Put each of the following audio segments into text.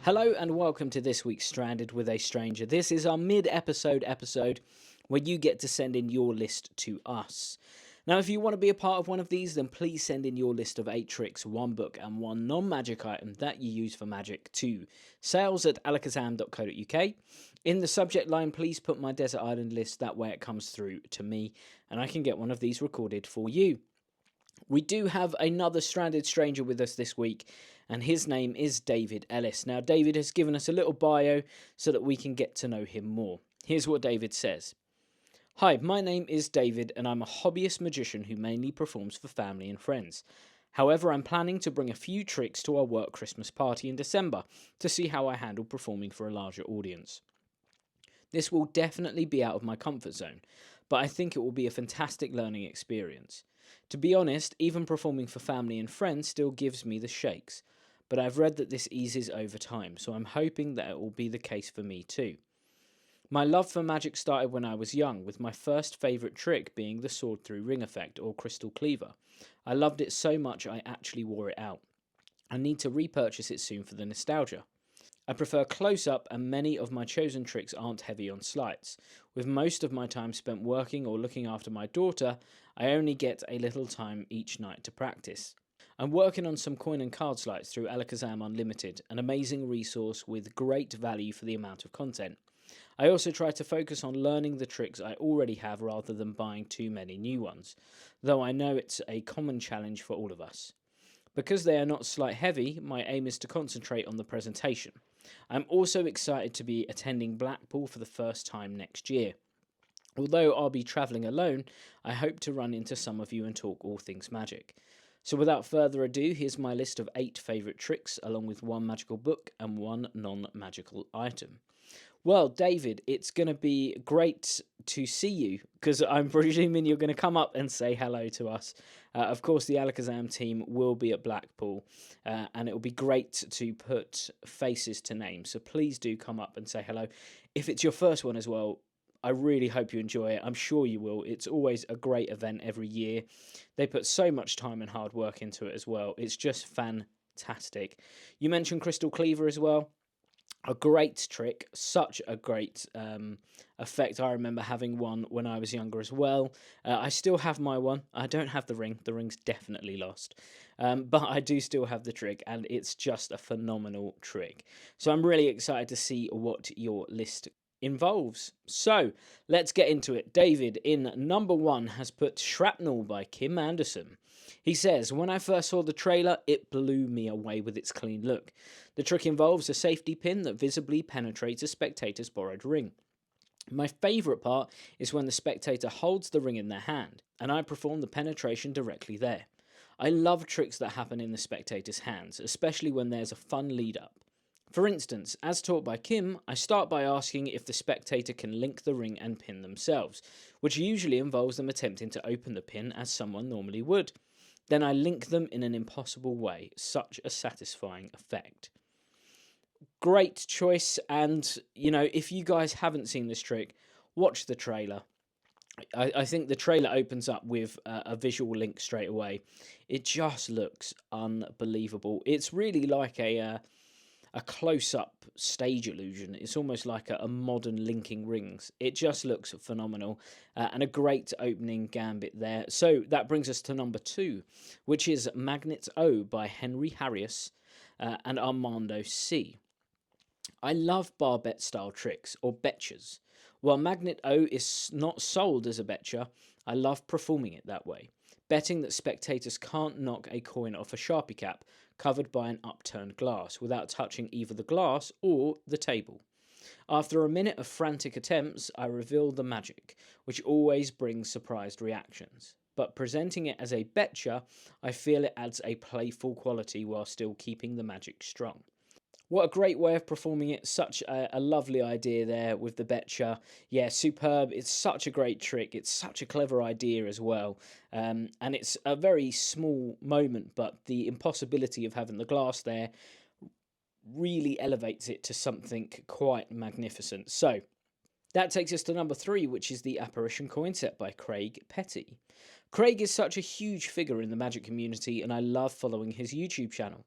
Hello and welcome to this week's Stranded with a Stranger. This is our mid-episode episode where you get to send in your list to us. Now, if you want to be a part of one of these, then please send in your list of 8 tricks, 1 book and 1 non-magic item that you use for magic to sales@alakazam.co.uk. In the subject line, please put my desert island list, that way it comes through to me and I can get one of these recorded for you. We do have another stranded stranger with us this week, and his name is David Ellis. Now, David has given us a little bio so that we can get to know him more. Here's what David says. Hi, my name is David, and I'm a hobbyist magician who mainly performs for family and friends. However, I'm planning to bring a few tricks to our work Christmas party in December to see how I handle performing for a larger audience. This will definitely be out of my comfort zone, but I think it will be a fantastic learning experience. To be honest, even performing for family and friends still gives me the shakes, but I've read that this eases over time, so I'm hoping that it will be the case for me too. My love for magic started when I was young, with my first favourite trick being the sword through ring effect or crystal cleaver. I loved it so much I actually wore it out. I need to repurchase it soon for the nostalgia. I prefer close-up, and many of my chosen tricks aren't heavy on sleights. With most of my time spent working or looking after my daughter, I only get a little time each night to practice. I'm working on some coin and card sleights through Alakazam Unlimited, an amazing resource with great value for the amount of content. I also try to focus on learning the tricks I already have rather than buying too many new ones, though I know it's a common challenge for all of us. Because they are not sleight heavy, my aim is to concentrate on the presentation. I'm also excited to be attending Blackpool for the first time next year. Although I'll be travelling alone, I hope to run into some of you and talk all things magic. So without further ado, here's my list of 8 favourite tricks, along with 1 magical book and 1 non-magical item. Well, David, it's going to be great to see you, because I'm presuming you're going to come up and say hello to us. Of course, the Alakazam team will be at Blackpool, and it will be great to put faces to names. So please do come up and say hello. If it's your first one as well, I really hope you enjoy it. I'm sure you will. It's always a great event every year. They put so much time and hard work into it as well. It's just fantastic. You mentioned Crystal Cleaver as well. A great trick, such a great effect. I remember having one when I was younger as well. I still have my one. I don't have the ring. The ring's definitely lost. But I do still have the trick, and it's just a phenomenal trick. So I'm really excited to see what your list involves. So let's get into it. David, in number 1, has put Shrapnel by Kim Anderson. He says, when I first saw the trailer, it blew me away with its clean look. The trick involves a safety pin that visibly penetrates a spectator's borrowed ring. My favourite part is when the spectator holds the ring in their hand, and I perform the penetration directly there. I love tricks that happen in the spectator's hands, especially when there's a fun lead up. For instance, as taught by Kim, I start by asking if the spectator can link the ring and pin themselves, which usually involves them attempting to open the pin as someone normally would. Then I link them in an impossible way, such a satisfying effect. Great choice, and if you guys haven't seen this trick, watch the trailer. I think the trailer opens up with a visual link straight away. It just looks unbelievable. It's really like a close-up stage illusion. It's almost like a modern linking rings. It just looks phenomenal, and a great opening gambit there. So that brings us to number 2, which is Magnet O by Harrius and Armando C. I love bar bet style tricks, or betchers. While Magnet O is not sold as a betcher, I love performing it that way, betting that spectators can't knock a coin off a Sharpie cap covered by an upturned glass without touching either the glass or the table. After a minute of frantic attempts, I reveal the magic, which always brings surprised reactions. But presenting it as a betcher, I feel it adds a playful quality while still keeping the magic strong. What a great way of performing it. Such a lovely idea there with the betcher. Yeah, superb. It's such a great trick. It's such a clever idea as well. And it's a very small moment, but the impossibility of having the glass there really elevates it to something quite magnificent. So that takes us to number 3, which is the Apparition coin set by Craig Petty. Craig is such a huge figure in the magic community, and I love following his YouTube channel.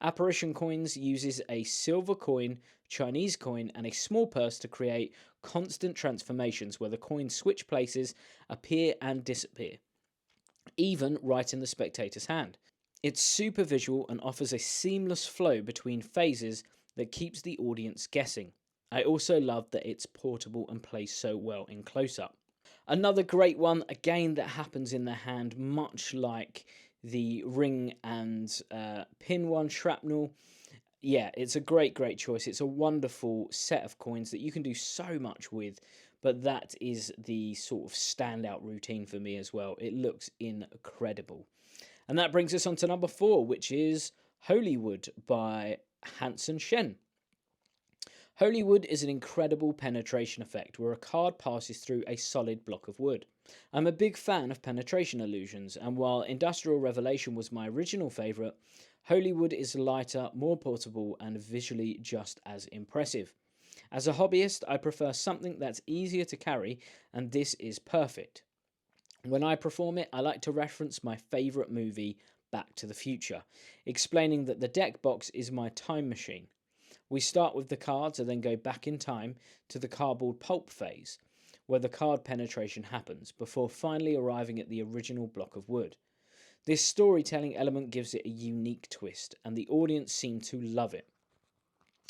Apparition Coins uses a silver coin, Chinese coin, and a small purse to create constant transformations where the coins switch places, appear and disappear, even right in the spectator's hand. It's super visual and offers a seamless flow between phases that keeps the audience guessing. I also love that it's portable and plays so well in close up. Another great one, again, that happens in the hand, much like the ring and pin one, Shrapnel. Yeah, it's a great choice. It's a wonderful set of coins that you can do so much with, but that is the sort of standout routine for me as well. It looks incredible. And that brings us on to number 4, which is Holywood by Hansen Shen. Holywood is an incredible penetration effect where a card passes through a solid block of wood. I'm a big fan of penetration illusions, and while Industrial Revelation was my original favourite, Holywood is lighter, more portable, and visually just as impressive. As a hobbyist, I prefer something that's easier to carry, and this is perfect. When I perform it, I like to reference my favourite movie, Back to the Future, explaining that the deck box is my time machine. We start with the cards and then go back in time to the cardboard pulp phase, where the card penetration happens, before finally arriving at the original block of wood. This storytelling element gives it a unique twist, and the audience seem to love it.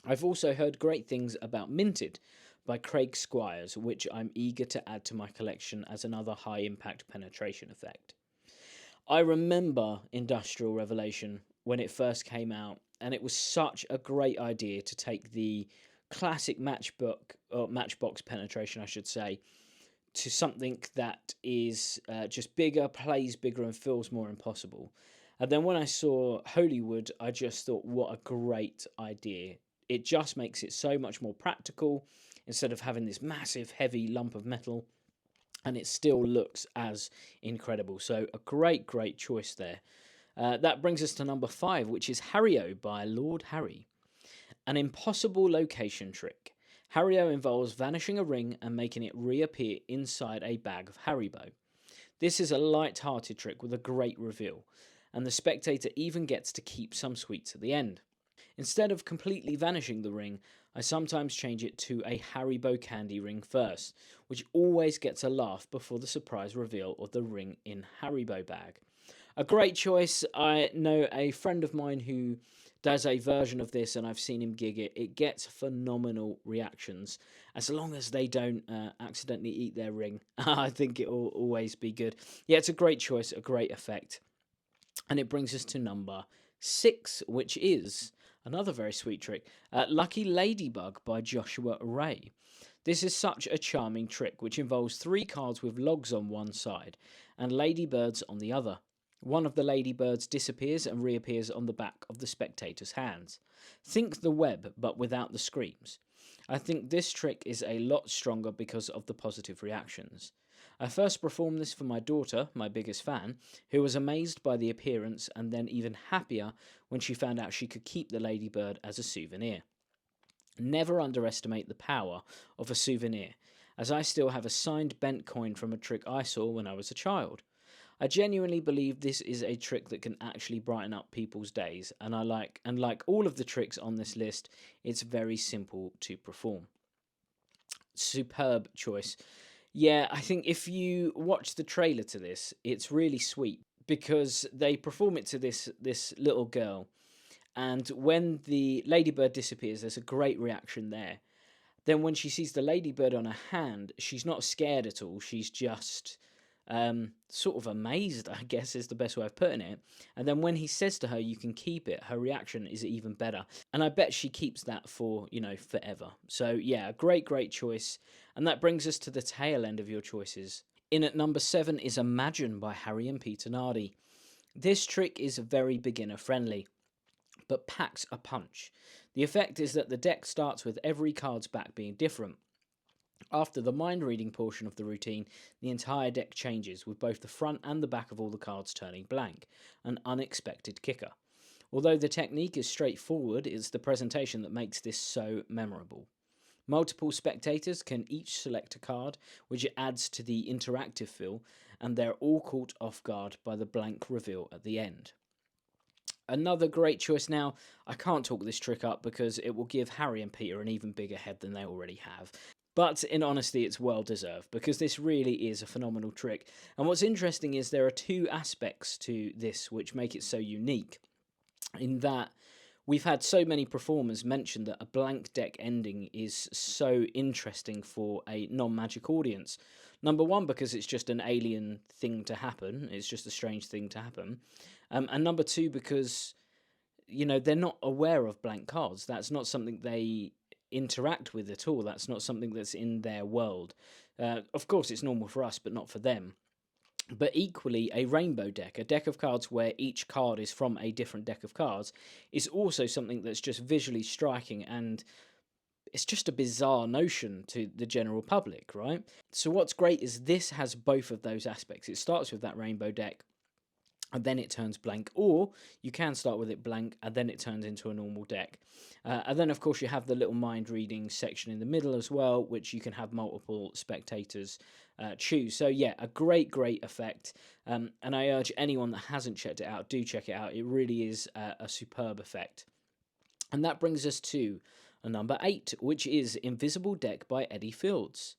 I've also heard great things about Minted by Craig Squires, which I'm eager to add to my collection as another high impact penetration effect. I remember Industrial Revelation when it first came out, and it was such a great idea to take the classic matchbox penetration, I should say, to something that is just bigger, plays bigger, and feels more impossible. And then when I saw Holywood, I just thought, what a great idea. It just makes it so much more practical instead of having this massive, heavy lump of metal, and it still looks as incredible. So a great choice there. That brings us to number 5, which is Harrio by Lord Harry. An impossible location trick. Harrio involves vanishing a ring and making it reappear inside a bag of Haribo. This is a light-hearted trick with a great reveal, and the spectator even gets to keep some sweets at the end. Instead of completely vanishing the ring, I sometimes change it to a Haribo candy ring first, which always gets a laugh before the surprise reveal of the ring in Haribo bag. A great choice. I know a friend of mine who does a version of this, and I've seen him gig it. It gets phenomenal reactions, as long as they don't accidentally eat their ring. I think it will always be good. Yeah, it's a great choice, a great effect. And it brings us to number 6, which is another very sweet trick, Lucky Ladybug by Joshua Ray. This is such a charming trick, which involves 3 cards with logs on one side and ladybirds on the other. One of the ladybirds disappears and reappears on the back of the spectator's hands. Think the web, but without the screams. I think this trick is a lot stronger because of the positive reactions. I first performed this for my daughter, my biggest fan, who was amazed by the appearance and then even happier when she found out she could keep the ladybird as a souvenir. Never underestimate the power of a souvenir, as I still have a signed bent coin from a trick I saw when I was a child. I genuinely believe this is a trick that can actually brighten up people's days, and like all of the tricks on this list, it's very simple to perform. Superb choice. Yeah, I think if you watch the trailer to this, it's really sweet because they perform it to this little girl, and when the ladybird disappears, there's a great reaction there. Then when she sees the ladybird on her hand, she's not scared at all. She's just sort of amazed, I guess is the best way of putting it. And then when he says to her, you can keep it, her reaction is even better. And I bet she keeps that for, forever. So yeah, great choice. And that brings us to the tail end of your choices. In at number 7 is Imagine by Harry and Peter Nardi. This trick is very beginner friendly, but packs a punch. The effect is that the deck starts with every card's back being different. After the mind-reading portion of the routine, the entire deck changes, with both the front and the back of all the cards turning blank, an unexpected kicker. Although the technique is straightforward, it's the presentation that makes this so memorable. Multiple spectators can each select a card, which adds to the interactive feel, and they're all caught off guard by the blank reveal at the end. Another great choice. Now, I can't talk this trick up because it will give Harry and Peter an even bigger head than they already have. But in honesty, it's well deserved because this really is a phenomenal trick. And what's interesting is there are two aspects to this which make it so unique. In that we've had so many performers mention that a blank deck ending is so interesting for a non magic audience. Number one, because it's just an alien thing to happen, it's just a strange thing to happen. And number two, because, they're not aware of blank cards. That's not something they interact with at all. That's not something that's in their world. Of course, it's normal for us, but not for them. But equally, a rainbow deck, a deck of cards where each card is from a different deck of cards, is also something that's just visually striking, and it's just a bizarre notion to the general public, right? So what's great is this has both of those aspects. It starts with that rainbow deck, and then it turns blank, or you can start with it blank and then it turns into a normal deck. And then of course you have the little mind reading section in the middle as well, which you can have multiple spectators choose. So yeah, a great effect, and I urge anyone that hasn't checked it out, do check it out. It really is a superb effect. And that brings us to number 8, which is Invisible Deck by Eddie Fields.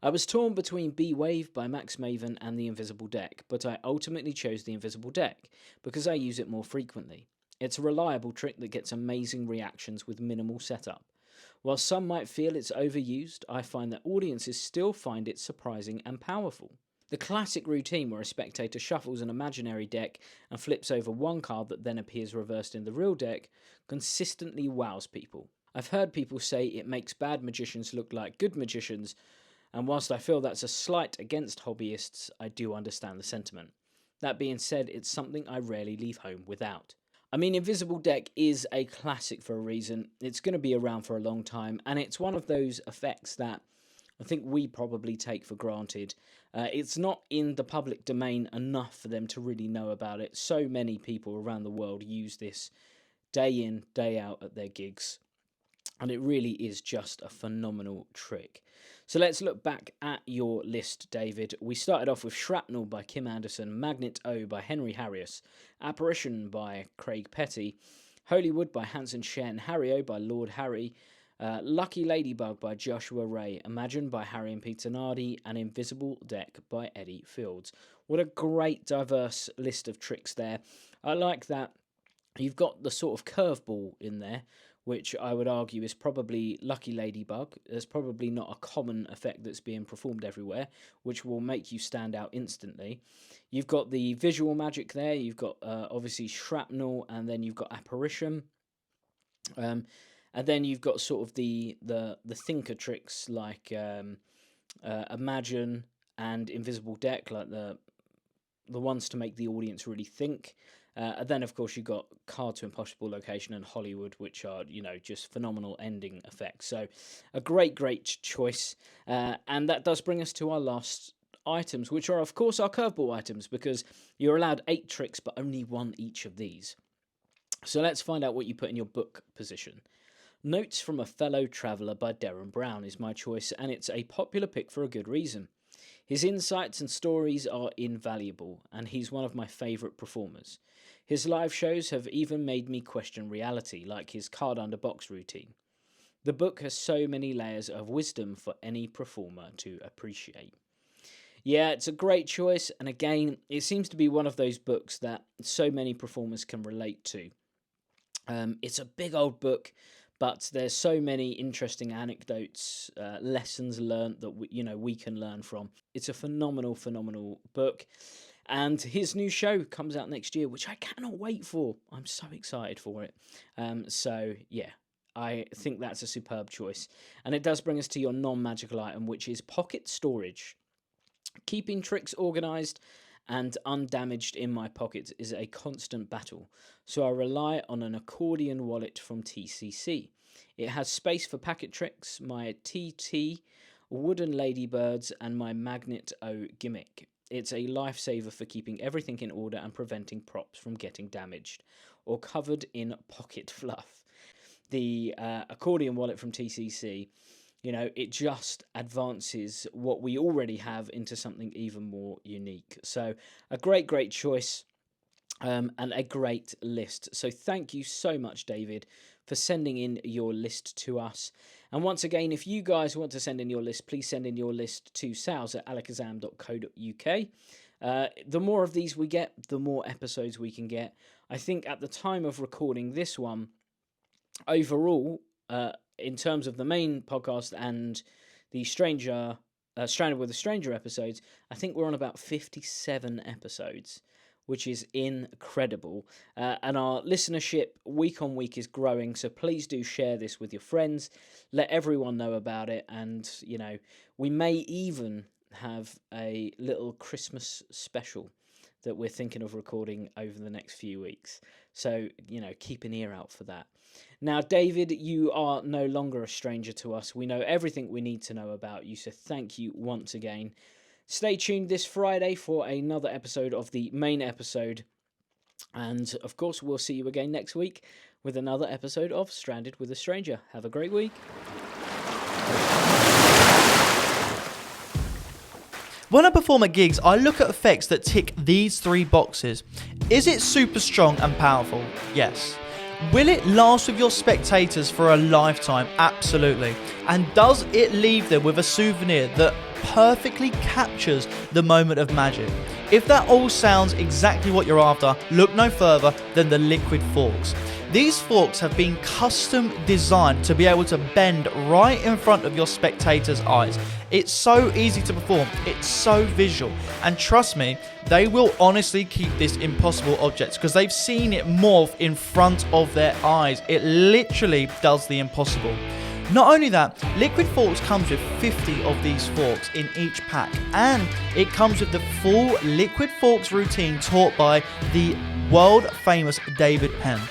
I was torn between B-Wave by Max Maven and the Invisible Deck, but I ultimately chose the Invisible Deck because I use it more frequently. It's a reliable trick that gets amazing reactions with minimal setup. While some might feel it's overused, I find that audiences still find it surprising and powerful. The classic routine where a spectator shuffles an imaginary deck and flips over one card that then appears reversed in the real deck consistently wows people. I've heard people say it makes bad magicians look like good magicians, and whilst I feel that's a slight against hobbyists, I do understand the sentiment. That being said, it's something I rarely leave home without. I mean, Invisible Deck is a classic for a reason. It's going to be around for a long time, and it's one of those effects that I think we probably take for granted. It's not in the public domain enough for them to really know about it. So many people around the world use this day in, day out at their gigs, and it really is just a phenomenal trick. So let's look back at your list, David. We started off with Shrapnel by Kim Anderson, Magnet O by Henry Harrius, Apparition by Craig Petty, Holywood by Hanson Shen, Harry O by Lord Harry, Lucky Ladybug by Joshua Ray, Imagine by Harry and Peter Nardi, and Invisible Deck by Eddie Fields. What a great diverse list of tricks there. I like that you've got the sort of curveball in there, which I would argue is probably Lucky Ladybug. There's probably not a common effect that's being performed everywhere, which will make you stand out instantly. You've got the visual magic there, you've got obviously Shrapnel, and then you've got Apparition. And then you've got sort of the thinker tricks like Imagine and Invisible Deck, like the ones to make the audience really think. And then, of course, you've got Card to Impossible Location and Hollywood, which are, just phenomenal ending effects. So a great choice. And that does bring us to our last items, which are, of course, our curveball items, because you're allowed 8 tricks, but only 1 each of these. So let's find out what you put in your book position. Notes from a Fellow Traveller by Derren Brown is my choice, and it's a popular pick for a good reason. His insights and stories are invaluable, and he's one of my favourite performers. His live shows have even made me question reality, like his card under box routine. The book has so many layers of wisdom for any performer to appreciate. Yeah, it's a great choice, and again, it seems to be one of those books that so many performers can relate to. It's a big old book, but there's so many interesting anecdotes, lessons learned that we can learn from. It's a phenomenal book. And his new show comes out next year, which I cannot wait for. I'm so excited for it. So, yeah, I think that's a superb choice. And it does bring us to your non-magical item, which is pocket storage. Keeping tricks organised and undamaged in my pockets is a constant battle, so I rely on an accordion wallet from TCC. It has space for packet tricks, my TT, wooden ladybirds, and my Magnet O gimmick. It's a lifesaver for keeping everything in order and preventing props from getting damaged or covered in pocket fluff. The accordion wallet from TCC, it just advances what we already have into something even more unique. So a great choice. and a great list. So thank you so much, David, for sending in your list to us. And once again, if you guys want to send in your list, please send in your list to sales@alakazam.co.uk. The more of these we get, the more episodes we can get. I think at the time of recording this one, overall, in terms of the main podcast and the Stranded with a Stranger episodes, I think we're on about 57 episodes, which is incredible. And our listenership week on week is growing, so please do share this with your friends. Let everyone know about it, and, you know, we may even have a little Christmas special that we're thinking of recording over the next few weeks. So, you know, keep an ear out for that. Now, David, you are no longer a stranger to us. We know everything we need to know about you, so thank you once again. Stay tuned this Friday for another episode of the main episode. And, of course, we'll see you again next week with another episode of Stranded with a Stranger. Have a great week. When I perform at gigs, I look at effects that tick these 3 boxes. Is it super strong and powerful? Yes. Will it last with your spectators for a lifetime? Absolutely. And does it leave them with a souvenir that perfectly captures the moment of magic? If that all sounds exactly what you're after, look no further than the liquid forks. These forks have been custom designed to be able to bend right in front of your spectators' eyes. It's so easy to perform, it's so visual, and trust me, they will honestly keep this impossible object because they've seen it morph in front of their eyes. It literally does the impossible. Not only that, Liquid Forks comes with 50 of these forks in each pack, and it comes with the full Liquid Forks routine taught by the world famous David Penn.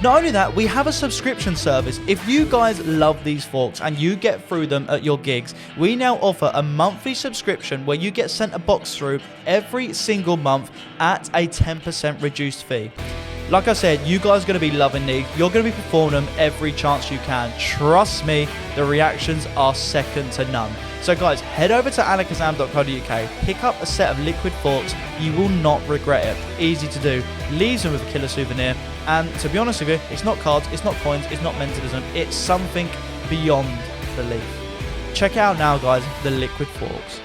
Not only that, we have a subscription service. If you guys love these forks and you get through them at your gigs, we now offer a monthly subscription where you get sent a box through every single month at a 10% reduced fee. Like I said, you guys are going to be loving these. You're going to be performing them every chance you can. Trust me, the reactions are second to none. So guys, head over to alakazam.co.uk, pick up a set of Liquid Forks. You will not regret it. Easy to do. Leaves them with a killer souvenir. And to be honest with you, it's not cards, it's not coins, it's not mentalism. It's something beyond belief. Check it out now, guys, the Liquid Forks.